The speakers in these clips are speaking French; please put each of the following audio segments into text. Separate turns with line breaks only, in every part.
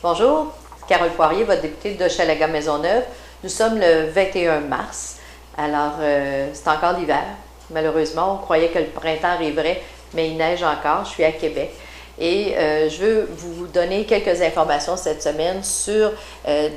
Bonjour, Carole Poirier, votre députée d'Hochelaga-Maisonneuve. Nous sommes le 21 mars, alors c'est encore l'hiver. Malheureusement, on croyait que le printemps arriverait, mais il neige encore. Je suis à Québec et je veux vous donner quelques informations cette semaine sur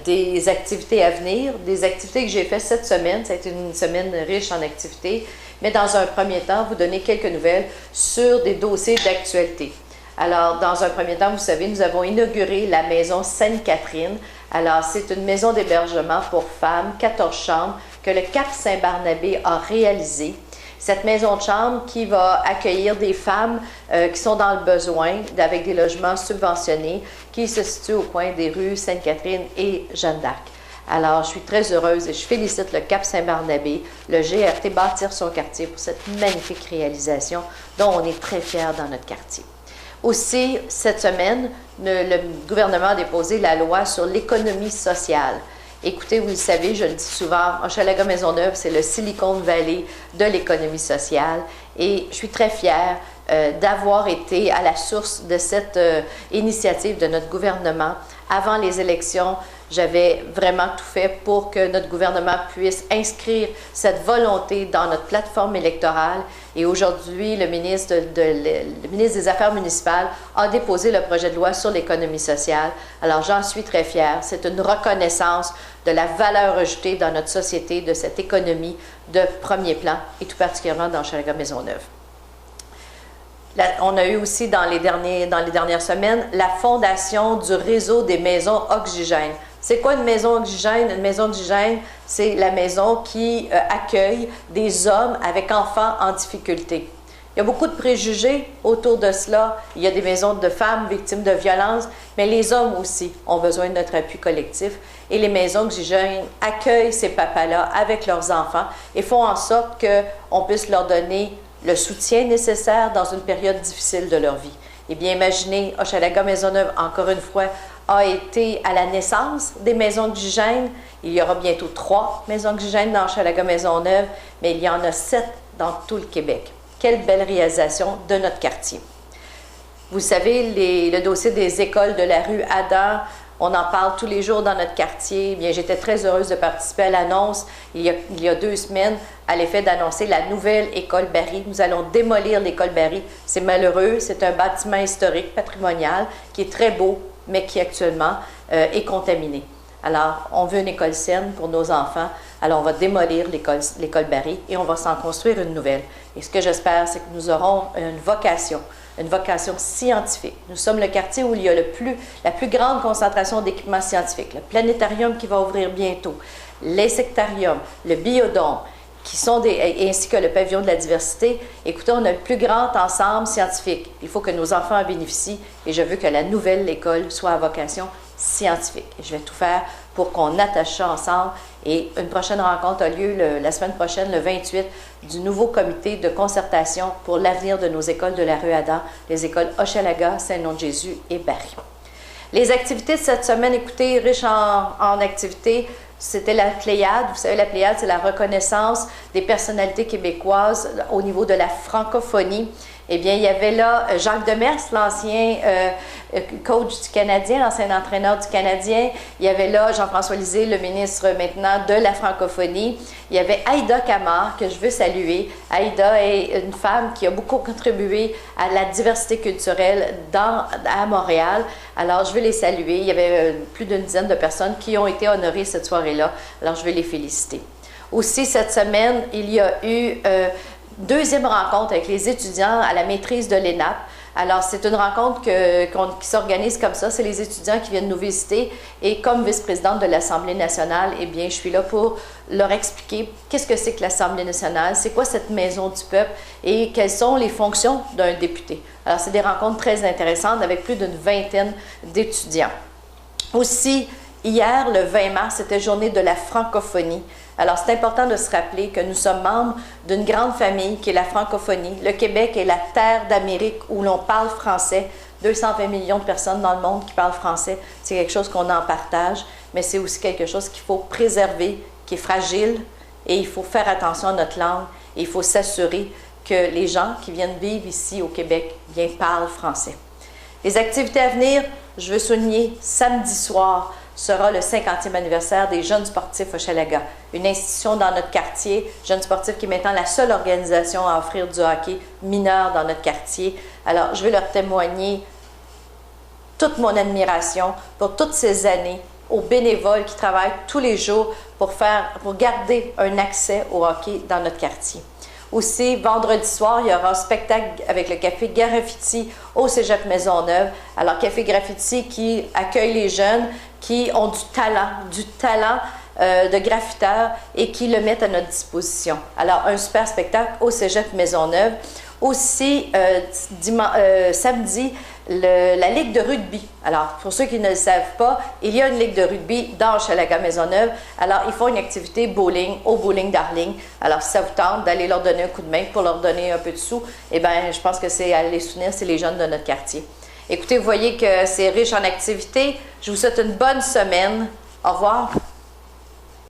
des activités à venir, des activités que j'ai faites cette semaine. Ça a été une semaine riche en activités, mais dans un premier temps, vous donner quelques nouvelles sur des dossiers d'actualité. Alors, dans un premier temps, vous savez, nous avons inauguré la maison Sainte-Catherine. Alors, c'est une maison d'hébergement pour femmes, 14 chambres, que le CAP Saint-Barnabé a réalisée. Cette maison de chambre qui va accueillir des femmes qui sont dans le besoin, avec des logements subventionnés, qui se situent au coin des rues Sainte-Catherine et Jeanne d'Arc. Alors, je suis très heureuse et je félicite le CAP Saint-Barnabé, le GRT Bâtir son quartier pour cette magnifique réalisation dont on est très fiers dans notre quartier. Aussi, cette semaine, le gouvernement a déposé la loi sur l'économie sociale. Écoutez, vous le savez, je le dis souvent, Hochelaga-Maisonneuve, c'est le Silicon Valley de l'économie sociale et je suis très fière d'avoir été à la source de cette initiative de notre gouvernement. Avant les élections, j'avais vraiment tout fait pour que notre gouvernement puisse inscrire cette volonté dans notre plateforme électorale. Et aujourd'hui, le ministre des Affaires municipales a déposé le projet de loi sur l'économie sociale. Alors, j'en suis très fière. C'est une reconnaissance de la valeur ajoutée dans notre société, de cette économie de premier plan, et tout particulièrement dans Hochelaga-Maisonneuve. On a eu aussi dans les dernières semaines la fondation du réseau des maisons oxygènes. C'est quoi une maison oxygène? Une maison oxygène, c'est la maison qui accueille des hommes avec enfants en difficulté. Il y a beaucoup de préjugés autour de cela. Il y a des maisons de femmes victimes de violences, mais les hommes aussi ont besoin de notre appui collectif. Et les maisons oxygènes accueillent ces papas-là avec leurs enfants et font en sorte qu'on puisse leur donner le soutien nécessaire dans une période difficile de leur vie. Eh bien, imaginez, Hochelaga-Maisonneuve, encore une fois, a été à la naissance des maisons oxygènes. Il y aura bientôt 3 maisons oxygènes dans Hochelaga-Maisonneuve, mais il y en a 7 dans tout le Québec. Quelle belle réalisation de notre quartier. Vous savez, le dossier des écoles de la rue Adam, on en parle tous les jours dans notre quartier. Eh bien, j'étais très heureuse de participer à l'annonce il y a 2 semaines à l'effet d'annoncer la nouvelle école Barry. Nous allons démolir l'école Barry. C'est malheureux, c'est un bâtiment historique, patrimonial, qui est très beau, mais qui actuellement est contaminé. Alors, on veut une école saine pour nos enfants. Alors, on va démolir l'école Barry et on va s'en construire une nouvelle. Et ce que j'espère, c'est que nous aurons une vocation scientifique. Nous sommes le quartier où il y a la plus grande concentration d'équipements scientifiques. Le planétarium qui va ouvrir bientôt, l'insectarium, le biodôme, ainsi que le pavillon de la diversité. Écoutez, on a le plus grand ensemble scientifique. Il faut que nos enfants en bénéficient et je veux que la nouvelle école soit à vocation scientifique. Et je vais tout faire pour qu'on attache ça ensemble. Et une prochaine rencontre a lieu la semaine prochaine, le 28, du nouveau comité de concertation pour l'avenir de nos écoles de la rue Adam, les écoles Hochelaga, Saint-Nom-de-Jésus et Barry. Les activités de cette semaine, écoutez, riches en activités, c'était la Pléiade. Vous savez, la Pléiade, c'est la reconnaissance des personnalités québécoises au niveau de la francophonie. Eh bien, il y avait là Jacques Demers, l'ancien coach du Canadien, l'ancien entraîneur du Canadien. Il y avait là Jean-François Lisée, le ministre maintenant de la francophonie. Il y avait Aïda Camard, que je veux saluer. Aïda est une femme qui a beaucoup contribué à la diversité culturelle à Montréal. Alors, je veux les saluer. Il y avait plus d'une dizaine de personnes qui ont été honorées cette soirée-là. Alors, je veux les féliciter. Aussi, cette semaine, il y a eu deuxième rencontre avec les étudiants à la maîtrise de l'ENAP. Alors, c'est une rencontre qui s'organise comme ça. C'est les étudiants qui viennent nous visiter. Et comme vice-présidente de l'Assemblée nationale, eh bien, je suis là pour leur expliquer qu'est-ce que c'est que l'Assemblée nationale, c'est quoi cette maison du peuple et quelles sont les fonctions d'un député. Alors, c'est des rencontres très intéressantes avec plus d'une vingtaine d'étudiants. Aussi, hier, le 20 mars, c'était journée de la francophonie. Alors, c'est important de se rappeler que nous sommes membres d'une grande famille qui est la francophonie. Le Québec est la terre d'Amérique où l'on parle français. 220 millions de personnes dans le monde qui parlent français. C'est quelque chose qu'on en partage, mais c'est aussi quelque chose qu'il faut préserver, qui est fragile, et il faut faire attention à notre langue. Et il faut s'assurer que les gens qui viennent vivre ici au Québec bien parlent français. Les activités à venir, je veux souligner, samedi soir sera le 50e anniversaire des Jeunes sportifs Hochelaga, une institution dans notre quartier, Jeunes sportifs qui est maintenant la seule organisation à offrir du hockey mineur dans notre quartier. Alors, je veux leur témoigner toute mon admiration pour toutes ces années, aux bénévoles qui travaillent tous les jours pour garder un accès au hockey dans notre quartier. Aussi, vendredi soir, il y aura un spectacle avec le Café Graffiti au Cégep Maisonneuve. Alors, Café Graffiti qui accueille les jeunes qui ont du talent de graffiteurs et qui le mettent à notre disposition. Alors, un super spectacle au Cégep Maisonneuve. Aussi, samedi, la Ligue de rugby. Alors, pour ceux qui ne le savent pas, il y a une Ligue de rugby dans Hochelaga Maisonneuve. Alors, ils font une activité bowling au bowling Darling. Alors, si ça vous tente d'aller leur donner un coup de main pour leur donner un peu de sous, eh bien, je pense que c'est à les soutenir, c'est les jeunes de notre quartier. Écoutez, vous voyez que c'est riche en activités. Je vous souhaite une bonne semaine. Au revoir.